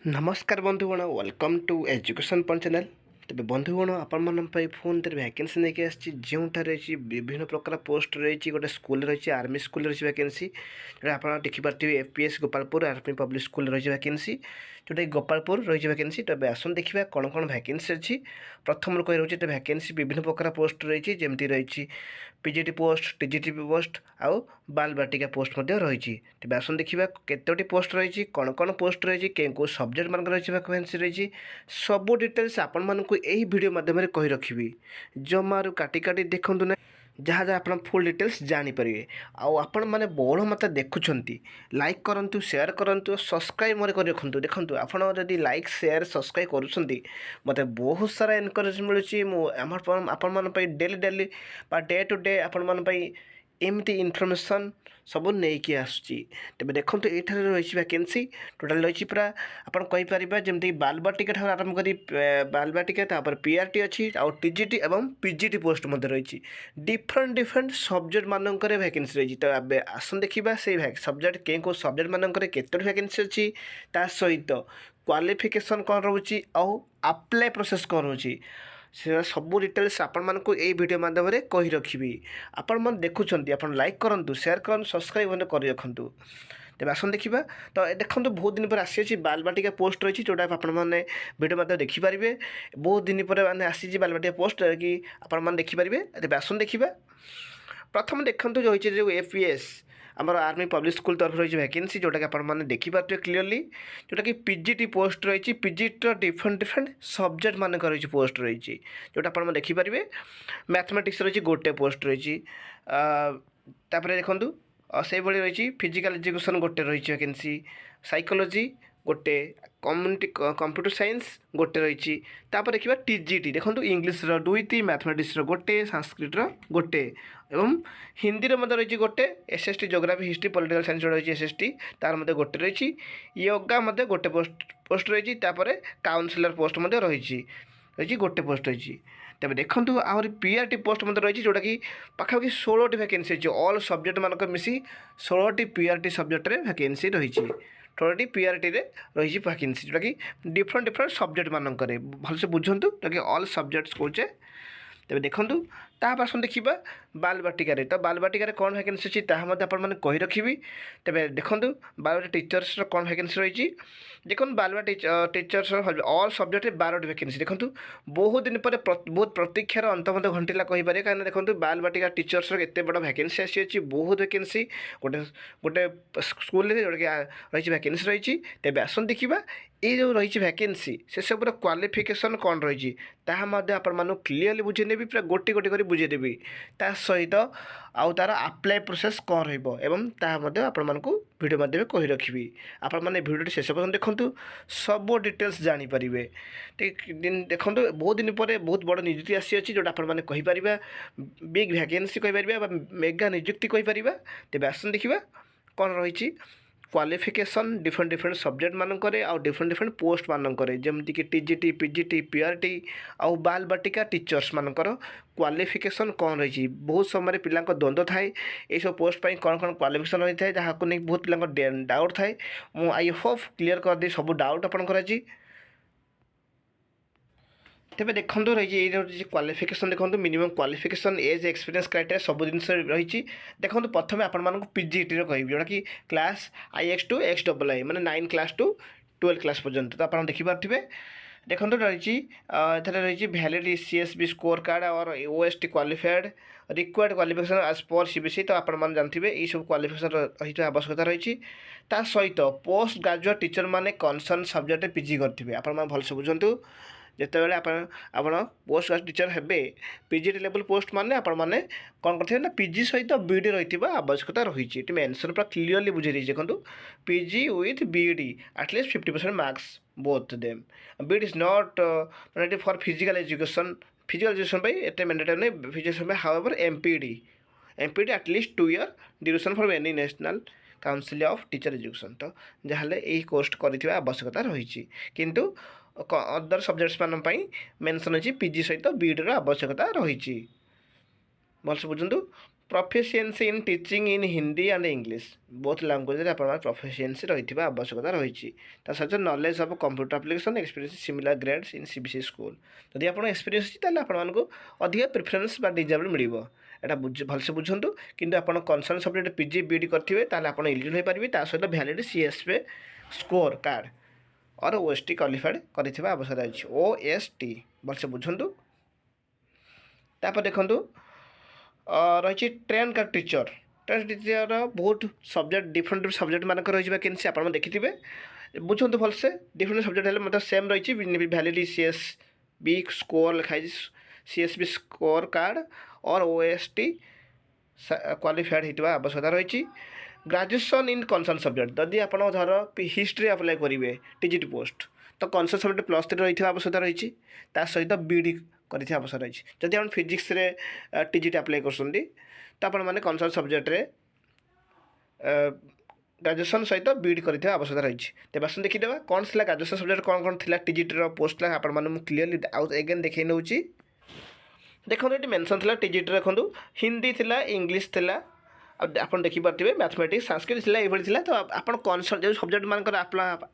नमस्कार बंधुगण welcome to education point channel. तेज बंधुगण आपण फोन तेरे वैकेंसी नहीं आसी जो रही विभिन्न प्रकार पोस्ट रही गोटे स्कूल रही आर्मी स्कूल रही वैकेंसी जोटा आप देखिपे FPS Gopalpur army public school रही वैकेंसी जोटा गोपालपुर रही वैकेंसी। तो आसन देखा कौन कौन वैकेंसी अच्छी। प्रथम कही रोचे वैकेंसी विभिन्न प्रकार पोस्ट रही जमी रही पीजीटी पोस्ट टीजीटी पोस्ट आउ बाल बाटिका पोस्ट रही। तेज आसन देखा केतोटी पोस्ट रही कौन कौन पोस्ट रही कौ सब्जेक्ट मान रही वैकेंसी रही सबू डिटेल्स आपण मानक यही वीडियो माध्यम कही रखी जमारू काटी काटी देखूँ ना जहाँ जहाँ आप फुल डिटेल्स जानीपर आपण मैंने बहुल मत देखुं लाइक करूँ सेयार करूँ सब्सक्राइब मोर कर रखु देखूँ आपड़ जदि लाइक सेयार सब्सक्राइब करुँच मत बहुत सारा एनकरेज मिलूँ आपण daily daily day to day आपण मान एमती इनफर्मेशन सब नहीं आसूँ। तेज देखो ये रही वैकेंसी टोटाल रही पूरा आपन कहीपर जमी बाल बाटिका ठार आरंभ कर बाल बाटिका तापर पीआरटी अच्छी आउ टीजीटी एवं पीजीटी पोस्ट रही डिफरेंट डिफरेंट सब्जेक्ट मानक वैकेंसी रही। तो आसन देखा से सब्जेक्ट कौ सब्जेक्ट मानक केतोटी वैकेंसी अच्छी ता सहित क्वालिफिकेशन कौन रोचे आउ अप्लाई प्रोसेस कौन रोचे से सब डिटेल्स आपण मानक यही वीडियो माध्यम कही रखी आपण मैंने देखुं आप लाइक करूँ सेयार करूँ सब्सक्राइब कर रखुँ। तेज आसन देखा तो देखो बहुत दिन पर आसी बाल बाटिका पोस्ट रही जोटा आपने वीडियो माध्यम देखिपारे बहुत दिन पर मैंने आसी बाल बाटिका पोस्ट कि आपने देखिपारे। तेज आसन देखा प्रथम देखते जो एफपीएस आमर आर्मी पब्लिक स्कूल तरफ रही वैकेंसी जोटा कि आपने देखिपारे क्लीयरली जोटा कि पीजीटी पोस्ट रही पीजीटी डिफरेंट डिफरेंट सब्जेक्ट मानक रही पोस्ट रही जोटा आप देखिपारे मैथमेटिक्स रही गोटे पोस्ट रही देखूँ से रही फिजिकल एजुकेशन गोटे रही वैकेंसी साइकोलॉजी गोटे कम्युनिटी कंप्यूटर साइंस गोटे रही देखा टीजीटी देखो इंग्लीश दुईटी मैथमेटिक्स गोटे संस्कृत गोटे एवं हिंदी रही गोटे SST geography history political science रही एसएसटी तार गोटे रही योगा गोटे पोस्ट रही काउंसिलर पोस्ट रही गोटे पोस्ट रही। तेज देखो आहरी पीआरटी पोस्ट रही जोटा कि पाखापाखि 16टी वैकेंसी अच्छी ऑल सब्जेक्ट मानक मिसी 16टी पीआरटी सब्जेक्ट वैकेंसी रही 16टी पीआरटी रही वैकेंसी जोटा कि डिफरेंट डिफरेंट सब्जेक्ट मानक भलसे बुझुँ जोटा कि ऑल सब्जेक्ट्स कौचे। तेज देखूँ आसन देखा बाल बाटिकार तो बाल बाटिकार कौन वैकेंसी अच्छी आपने कही रखी। तेज देखूँ बाल टीचर्स कौन वैकेंसी रही देखो बाल टीचर्स ऑल सब्जेक्ट 12टी वैकेंसी देखूँ बहुत दिन पर बहुत प्रतीक्षार अंत घंटिला कहीपर कहीं देखो बाल बाटिका टीचर्स एत बड़ वैकेंसी आसी बहुत वैकेंसी गोटे गोटे स्कूल जोटा रही वैकेंसी रही। तेज आसन देखा ये जो रही वैकेंसी से सब क्वालिफिकेशन कौन रही आपको क्लीयरली बुझेने पूरा गोटे गोटे कर बुझेदेवी ता सहित आउ तार अप्लाई प्रोसेस कौन रही वीडियो माध्यम कही रखी आपण मैंने वीडियो शेष पर्यटन देखूँ सब डिटेल्स जानीपर। देखो बहुत दिन पर बहुत बड़ नियुक्ति आसी अच्छी जोटा आपने कहीपर बिग वैकेंसी कहीपर मेगा नियुक्ति कहीपर। तेज आसन देखा कौन रही क्वालिफिकेशन डिफरेंट डिफरेंट सब्जेक्ट मानक आउ डिफरेंट डिफरेंट पोस्ट मानक जमीक टीजीटी पीजीटी पीआरटी आउ बाल बाटिका टीचर्स मानकर क्वालिफिकेशन कौन रही बहुत समय पिला द्वंद्व थाए ये सब पोस्ट पर कौन कौन क्वालिफिकेशन रही है जहाँ को नहीं बहुत पिला डाउट थाए मु आई होप क्लीयर कर दी सब डाउट आपंकर आज। तेज देखो रही क्वालिफिकेशन देखो minimum qualification age experience criteria सब जिन रही। देखो प्रथम आपण पीजीटी कह जोटा कि क्लास IX टू XII मैंने 9 क्लास टू 12 क्लास पर्यंत तो आप देखिपे देखो रही रही वैलिड CSB स्कोर कार्ड और OST qualified required qualification age पर CBSE तो आपने जानते ये सब क्वालिफिकेशन रही आवश्यकता रही सहित पोस्ट ग्रेजुएट टीचर मैंने कनसर्न सब्जेक्ट PG करेंगे आप भलसे बुझुँ जितेबाला आप पोस्ट ग्रेजुएट टीचर हे पीजीटी लेवल पोस्ट माने आपण मैंने कौन करते ना पीजी सहित बीडी रही आवश्यकता रही मेंशन पूरा क्लीयरली बुझे रही देखो PG with BEd at least 50% marks both them BEd is not mandatory for physical education एटे मैंडेटरी नहीं physical however MPEd at least 2 year duration for any national council of teacher education तो जहाँ यही कोर्स कर आवश्यकता रही किंतु अदर सब्जेक्ट्स मानी मेनसन अच्छी पीजी सहित बीडी आवश्यकता रही भलसे बुझुँ। proficiency in teaching in Hindi and English both languages ଆପଣଙ୍କର proficiency ରହିଥିବା ଆବଶ୍ୟକତା ରହିଛି। ତା ସହିତ knowledge of computer application experience similar grades in CBC school ଯଦି ଆପଣ ଏକ୍ସପିରିଏନ୍ସ ଅଛି ତାହେଲେ ଆପଣମାନଙ୍କୁ ଅଧିକ ପ୍ରିଫରେନ୍ସ ବା ଡିଜାବୁଲ୍ ମିଳିବ। ଏଇଟା ଭଲସେ ବୁଝନ୍ତୁ। କିନ୍ତୁ ଆପଣ କନସର୍ନ ସବଜେକ୍ଟ ପିଜି ବିଇଡ଼ି କରିଥିବେ ତାହେଲେ ଆପଣ ଏଲିଜିବଲ୍ ହୋଇପାରିବେ। ତା ସହିତ ଭ୍ୟାଲିଡ୍ ସିଏସ୍ପି ସ୍କୋର କାର୍ଡ଼ ଅର୍ ଓଏସ୍ଟି କ୍ୱାଲିଫାଏଡ଼ କରିଥିବା ଆବଶ୍ୟକତା ଅଛି। ଓଏସ୍ଟି ଭଲସେ ବୁଝନ୍ତୁ। ତାପରେ ଦେଖନ୍ତୁ रही ट्रेन का टीचर बहुत सब्जेक्ट डिफरेंट सब्जेक्ट मानक रही वैकेंसी आप देखिए बुझुँ भलसे डिफरेंट सब्जेक्ट है मतलब सेम रही वैलिडिटी सीएसबी स्कोर लिखाई सीएसबी स्कोर कार्ड और ओएसटी क्वालिफाइड होता आवश्यकता रही। ग्रेजुएशन इन कनसर्न सब्जेक्ट जदि आप धर हिस्ट्री अप्लाई करेंगे टीजीटी पोस्ट तो कनसर्न सब्जेक्ट +3 रही आवश्यकता रही सहित बीडी कर आवश्यकता रही। जदि आप फिजिक्स रे टीजीटी अप्लाई कर तो आप कनसर्न सब्जेक्ट रे ग्रेजुएशन सहित बीडी कर आवश्यकता रही। तेज आस देखीदे कौन था ग्रेजुएशन सब्जेक्ट कौन कौन थी टीजीटी पोस्ट आपको क्लीयरली आउट एगेन देखी नौ देखो ये मेंशन थी टीजीटी देखो हिंदी थिला इंग्लिश थिला आप देखिपे मैथमेटिक्स संस्कृत ये तो आप कनसर्न जो सब्जेक्ट मान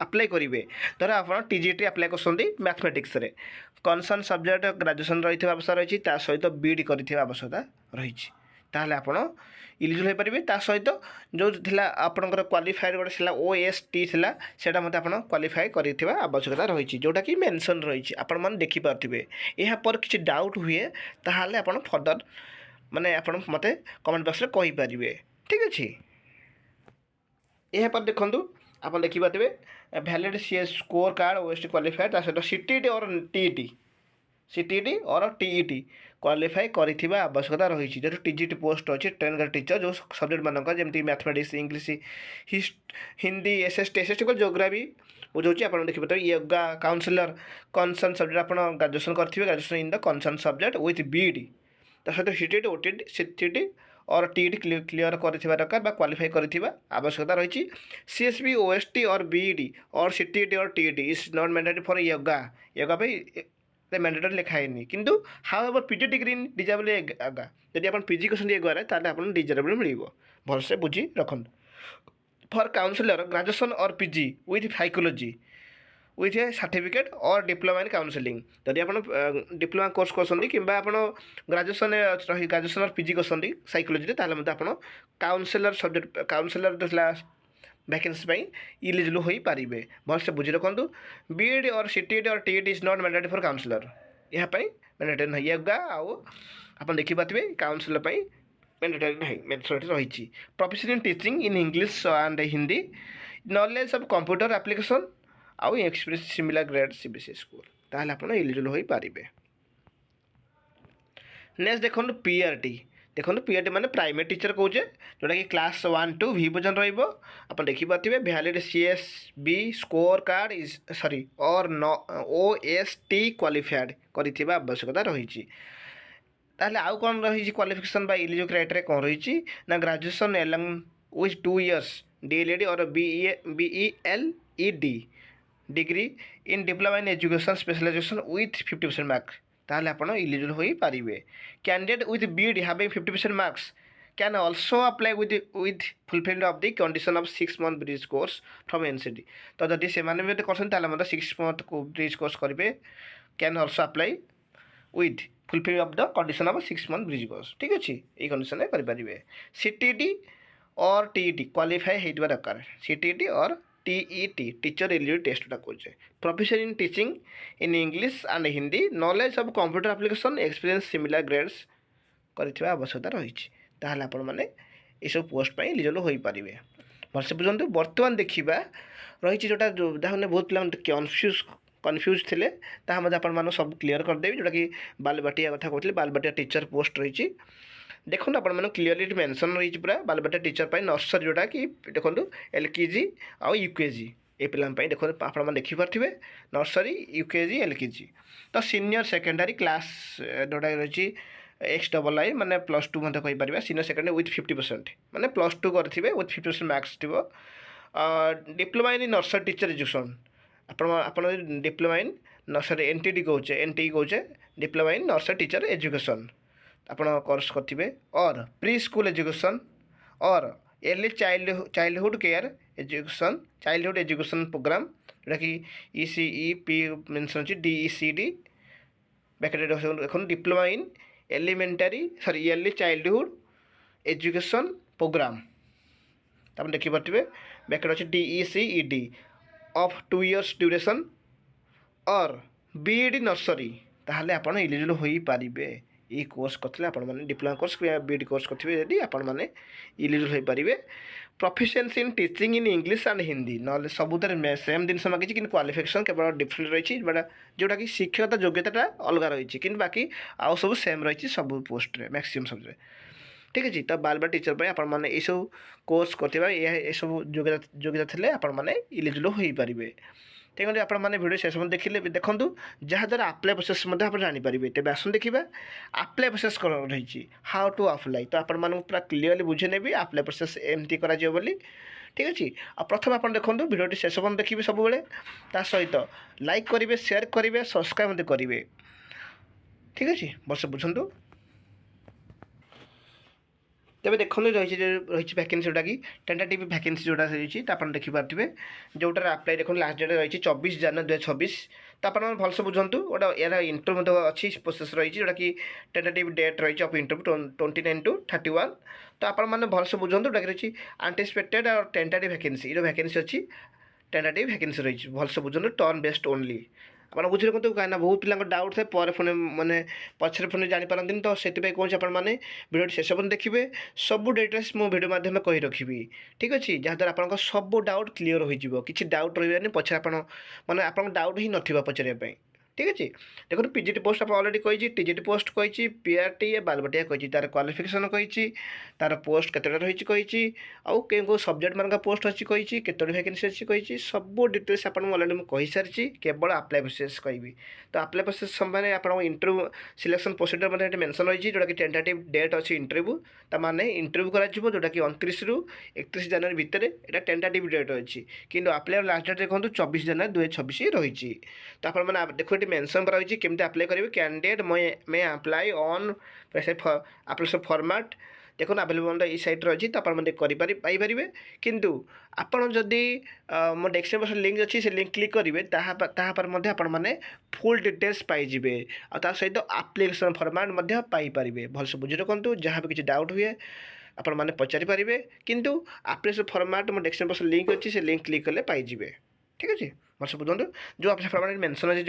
अप्लाई करेंगे धर आप टीजीटी अप्लाई कर मैथमेटिक्स रे कनसर्न सब्जेक्ट ग्रेजुएशन रही आवश्यकता रही सहित बीडी कर आवश्यकता रही ताहले आप इलिजिबल हो पारे। ता सहित जो थिला आपनकर क्वालिफाइड गोटे थिला ओएसटी थिला सेटा मते आपण क्वालिफाई करिथिबा आवश्यकता रही जोटा कि मेंशन रही आपण मन देखि पारथिबे। एहा पर किछि डाउट हुए ताहाले आपण फर्दर माने आपण मते कमेंट बॉक्स रे कहि पारिबे। ठीक अछि। एहा पर देखंतु आपण देखि पारथिबे valid CS score card OST qualified ता सहित सीटीटी और सीटीटी और टीईटी क्वालिफाई करिथिबा आवश्यकता रही। जो टीजीटी पोस्ट अच्छे ट्रेन का टीचर जो सब्जेक्ट मानक जमी मैथमेटिक्स इंग्लिश हिंदी एसएसटी को जोग्राफी बुझे आप देखिए योगा काउंसिलर कनसर्न सब्जेक्ट आप ग्रेजुएशन करेंगे graduation in the concern subject with BEd ता सहित सीटीटी ओटीटी सीटीटी और टीईटी क्लियर कर दरकार क्वालिफाई कर आवश्यकता रही। सीएसबी ओएसटी और बीडी और सीटीटी और TET is not mandatory for yoga mandatory लिखाएनि किंतु however PG degree in disable आगा जब आप पीजी कर एगारे आप डिजेबल मिल भलसे बुझी रखुन। फॉर काउंसिलर ग्रेजुएशन और PG with psychology with a certificate और डिप्लोमा इन काउंसिलिंग जदि आप डिप्लोमा कोर्स कर कि ग्रेजुएशन ग्रेजुएशन और पीजी कर साइकोलॉजी आप काउंसिलर सब्जेक्ट काउंसिलर जो वैकेंसी इलिजिबल हो पारे भलसे बुझी रखु। बीएड और सीटीटी और TET is not mandatory for counsellor यहाँ मैंडेटरी नहीं योगा आप देखिपे काउंसिलर मैंडेटरी नहीं मैंडेटरी रही। Profession in teaching in English and Hindi knowledge of computer application आउ experience similar grade CBSE school ताहले आप इलिजिबल हो पारे। नेक्स्ट देखो पीआरटी देखो पीआरटी माने प्राइमरी टीचर कौचे जोटा कि क्लास 1 to V पर्यटन रहा देखिपे valid CSB score card is sorry और ओएसटी क्वालिफाइड कर आवश्यकता रही। ताहले आउ कौन रही क्वालिफिकेशन बा इलिजिबल क्राइटेरिया कौन रही ना graduation along with 2 years DElEd और BElEd degree in diploma in education specialisation with 50% marks ताहले आपण इलिजिबल हो पारे। Candidate with BEd having 50% marks can also apply with fulfilment of the condition of 6 month bridge course from NCD तो जदि से माने भी कर 6 month को ब्रिज कोर्स करेंगे can also apply with fulfil of the condition of 6 month bridge course. ठीक अच्छे ये कंडीशन करेंगे। सीटीटी और टीईटी क्वालिफाई होता दरकार सीटीटी और टीईटी टीचर एलिजिबल टेस्ट कौचे। Profession in teaching in English and Hindi knowledge of computer application experience similar grades कर आवश्यकता रही ताहले आपण माने ये सब पोस्ट पर एलिजिबल हो पारे। भलसे बुझंतु। बर्तमान देखा रही जोटा जहाँ बहुत पिला कन्फ्यूज थे आप सब क्लीयर करदेवी जोटा कि बालबाटिया कथा कहते बालबाटिया टीचर पोस्ट रही देखो आप क्लीयरली मेंशन रही पूरा बालबाटिया टीचर नर्सरी जोटा कि देखो एलकेजी आउ यूकेजी ये पे देखो आप देखिपे नर्सरी यूकेजी एलकेजी तो सीनियर सेकेंडरी क्लास जोटा रही XII माने +2 मत कहीपर सीनियर सेकेंडरी विथ 50% माने +2 करेंगे विथ 50% मार्क्स थी। Diploma in nursery teacher education आप डिप्लोमा इन नर्सरी एनटीडी कौचे diploma in nursery teacher education ଆପଣ କୋର୍ସ କରିଥିବେ or preschool education or early childhood care education childhood education programme ଯେଉଁଟାକି ECEP mention ଅଛି DECD bracket ଦେଖନ୍ତୁ diploma in early childhood education programme ଆପଣ ଦେଖିପାରୁଥିବେ bracket ଅଛି DECED of 2 years duration or BEd nursery ତାହେଲେ ଆପଣ ଇଲିଜିବଲ୍ ହୋଇପାରିବେ। এই কোর্স করলে আপনার ডিপ্লোমা কোর্স বিইডি কোর্স করতে যদি আপনার ইলিজিবল হয়ে পারে। Proficiency in teaching in English and Hindi নহলে সবুদের সেম জিনিস মাগিছি কিন্তু কোয়ালিফিকেসন কেবল ডিফরেন্ট রয়েছে যেটা কি শিক্ষকতা যোগ্যতাটা অলগা রয়েছে কিন্তু বাকি আউ সব সেম রয়েছে সব পোস্টরে ম্যাক্সিমম সবজে ঠিক আছে। তো বারবার টিচর পাই আপনার এইসব কোর্স করতে এসব যোগ্যতা থাকলে আপনার ইলিজিবল হয়ে পারে। তেমনি আপনার ভিডিও শেষ পর্যন্ত দেখলে দেখুন যাদ্ୱାରା আপ্লাই প্রোসেস আপনার জাঁপারে। তবে আসুন দেখা আপ্লাই প্রোসেস কম রয়েছে হাউ টু আপ্লাই তো আপনার পুরা ক্লিয়রলি বুঝে নেবি আপ্লাই প্রোসেস এমতি করা বলি ঠিক আছে। প্রথমে আপনার দেখুন ভিডিওটি শেষ পর্যন্ত দেখবে সবুলে তা সহিত লাইক করবে সেয়ার করবে সবসক্রাইব করবে ঠিক আছে। বর্ষ বুঝতু তবে দেখুন রয়েছে ভ্যাকেন্সি जोटा टेन्टेटिव भैकेंसी जोटा रही तो आप देखिपे जोटार आप्लाई देखो लास्ट डेट रही 24 January 2026 तो आप भलसे बुझंतु गोटा यार इंटरव्यू अच्छी प्रोसेस रही जोटा कि टेन्टेटिव डेट रही ऑफ इंटरव्यू 29 to 31 तो आप भलसे बुझंतु जोटा रही आंटिसिपेटेड और टेन्टेटिव भैकेंसी अच्छी टेन्टेटिव भैकेंसी रही भलसे बुझंतु टर्न बेस्ड ओनली आप बुझे रखते कहीं बहुत पिला डाउट थे पर पुणी मैंने पचर पुणी जापारती तो से कौन आपने भिडियो शेष पर्यटन देखिए सब डिटेल्स मो भिडियो माध्यम कही रखी ठीक अच्छे जहाँद्वारा आप सब डाउट क्लीयर हो किसी डाउट रही पचर आप मैंने आप डाउट ही ना पचारे ठीक अच्छे। देखो पीजीटी पोस्ट आप अलरेडी कही टीजीटी पोस्ट कही पीआरटी बालबाटिया कही तार क्वालिफिकेशन कही तार पोस्ट केतटा रही कही आउ कौ सब्जेक्ट मान पोस्ट अच्छी कही केतोटी भैकेंसी अच्छी कही सब डिटेल्स आपको अलरेडी मुझे सारी केवल आप्लाई प्रोसेस कहि तो आप्लाई प्रोसेस समय आप इंटरव्यू सिलेक्शन प्रोसीजर मतलब मेंशन रही जोटा कि टेन्टेटिव डेट अच्छी इंटरव्यू ताने इंटरव्यू कर जोटा कि 29 ରୁ 31 January भितर यहाँ टेन्टेटिव डेट अच्छी कि आप्लाई लास्ट डेट देखो 24 January 2026 रही तो आप देखो मेंशन रही केमती अप्लाई करेंगे candidate may apply on application format देखो अवेलेबल ये साइट रही तो आपरे किंतु आपड़ जदि मो डेस्क्रिप्शन लिंक अच्छी से लिंक क्लिक करेंगे आपने फुल डिटेल्स पाइबे आ सहित एप्लिकेशन फॉर्मेट पाइपर भलसे बुझी रखु जहाँ भी किसी डाउट हुए आपण मैंने पचारि पारे किंतु एप्लिकेशन फॉर्मेट मो डेस्क्रिप्शन लिंक अच्छी से लिंक क्लिक कले पाइबे ठीक अच्छे। भलसे बुझुँ जो एप्लिकेशन फॉर्मेट मेंशन अच्छे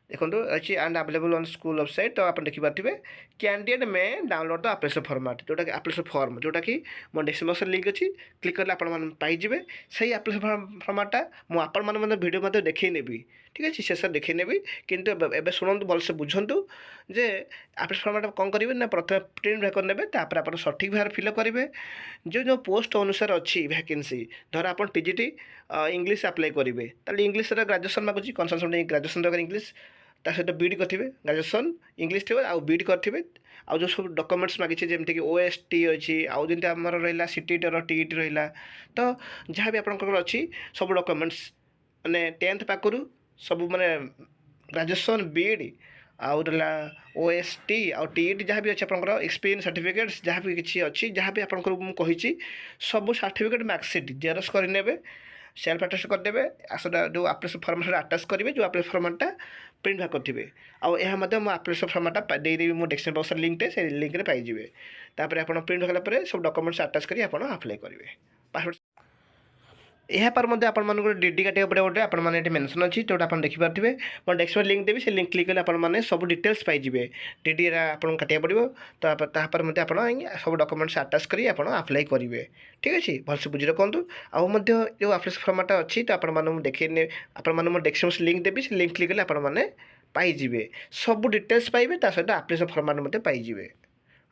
देखो अच्छी and available on school website तो आप देखिपे कैंडिडेट में डाउनलोड द एप्लिकेशन फॉर्मेट जोटा कि एप्लिकेशन फॉर्म जोटा कि मो डिस्क्रिप्शन लिंक अच्छी क्लिक कले पाइबे से एप्लिकेशन फॉर्मेटा मुझे वीडियो मत देखी नेबी ठीक अच्छे शेष देखी नेबी किंतु एबे शुणु भलसे बुझंतु जे एप्लिकेशन फॉर्मेट कौन करेंगे ना प्रथम प्रिंट भैक नेबे तापर आप सठिक भाव फिल करेंगे जो पोस्ट अनुसार अच्छी भैकेंसी धर आप टीजीटी इंग्लिश अप्लाई करेंगे ताले इंग्लिश ग्रेजुएशन मागुची कंसल्टेंट ग्रेजुएशन दरकार इंग्लिश ता सहित बीडी करेंगे ग्रेजुएशन इंग्लिश थे आउ बीडी करेंगे आउ जो सब डॉक्यूमेंट्स मागिचे जमीक OST अच्छी आउ जमी आम रहा CTET TET रहा तो जहाँ भी आपंकर अच्छी सब डॉक्यूमेंट्स माने 10th पाखर सब माने ग्रेजुएशन बीडी आउ रहा OST आउ TET जहाँ भी अच्छे आपंकर एक्सपीरियंस सर्टिफिकेट्स जहाँ भी किसी अच्छी जहाँ भी आपंकर मुझे सब सर्टिफिकेट मार्कशीट जेरक्स करने सेल्फ अटेस्ट करदे आसटा जो एप्लिकेशन फॉर्मेट अटैच करेंगे जो एप्लिकेशन फॉर्मेटा प्रिंट बाहर करेंगे आउ एप्लिकेशन फॉर्मेटा देदेवी मो डेस्क्रिप्शन बॉक्स लिंक से लिंक में पाइबे तापर आप प्रिंट होगापर सब डॉक्यूमेंट्स अटैच कर अप्लाई करेंगे पासपोर्ट यहाँ पर आपको डीडी काटा पड़े गोटे आपने मेंशन अच्छी जोटा आप देखिपे मैं डेस्क्रिप्शन लिंक देवी से लिंक क्लिक कले आपने सब डिटेल्स पाइबे डीडी आपको काटा पड़ो तो आप सब डॉक्यूमेंट्स अटैच कर अप्लाई करेंगे ठीक अच्छे। भलसे बुझी रखु आउ जो एप्लिकेशन फॉर्मेट अच्छी तो आपने देखिए आपने डेस्क्रिप्शन लिंक देवी से लिंक क्लिक कले आपने पाइबे सब डिटेल्स पाइबे सहित एप्लिकेशन फॉर्मेट पाइबे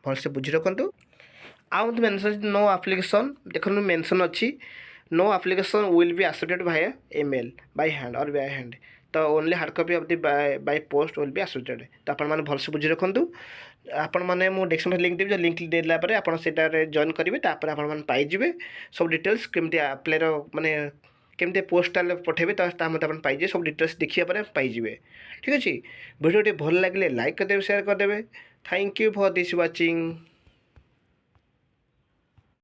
भलसे बुझी रखु आउ मेंशन नो एप्लिकेशन देखो मेंशन अच्छी no application will be accepted via email by hand और बाय हैंड तो only hard copy of the by post will be accepted तो आपने भलसे बुझी रखु आपण मैंने मुझे डेस्क्रिप्शन लिंक देवी जो लिंक देला आप जॉइन करेंगे तापर आप पाइबे सब डिटेल्स केमती अप्लाई माने केमती पोस्टाल पठेबे तो मतलब पाइबे सब डिटेल्स देखिए पाइबे ठीक अच्छे। वीडियो भल लगे लाइक करदे शेयर करदे Thank you for this watching.